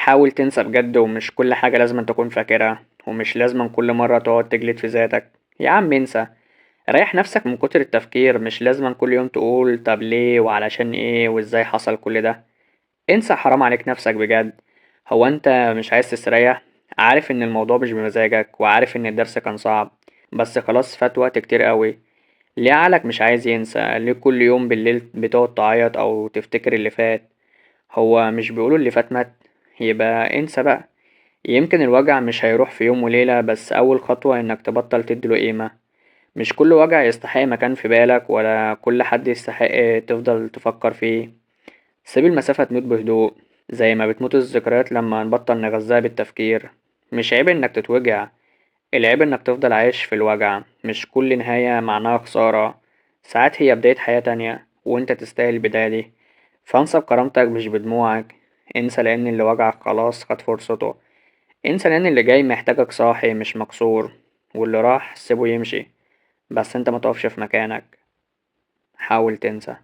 حاول تنسى بجد، ومش كل حاجة لازم تكون فاكرها، ومش لازم كل مرة تقعد تجلد في ذاتك. يا عم انسى، ريح نفسك من كتر التفكير. مش لازم كل يوم تقول طب ليه وعلشان ايه وازاي حصل كل ده. انسى، حرام عليك نفسك بجد. هو انت مش عايز تستريح؟ عارف ان الموضوع مش بمزاجك، وعارف ان الدرس كان صعب، بس خلاص فات وقت كتير قوي. ليه عقلك مش عايز ينسى؟ ليه كل يوم بالليل بتقعد تعيط او تفتكر اللي فات؟ هو مش بيقولوا اللي فات مات؟ يبقى انسى بقى. يمكن الوجع مش هيروح في يوم وليلة، بس اول خطوة انك تبطل تديله قيمة. مش كل وجع يستحق مكان في بالك، ولا كل حد يستحق تفضل تفكر فيه. سيب المسافة تموت بهدوء، زي ما بتموت الذكريات لما نبطل نغذاها بالتفكير. مش عيب انك تتوجع، العيب انك تفضل عايش في الوجع. مش كل نهاية معناها خسارة، ساعات هي بداية حياة تانية، وانت تستاهل البداية دي. فانسى بكرامتك مش بدموعك. انسى لان اللي وجعك خلاص خد فرصته. انسى لان اللي جاي محتاجك صاحي مش مكسور. واللي راح سيبه يمشي، بس انت ما تقفش في مكانك. حاول تنسى.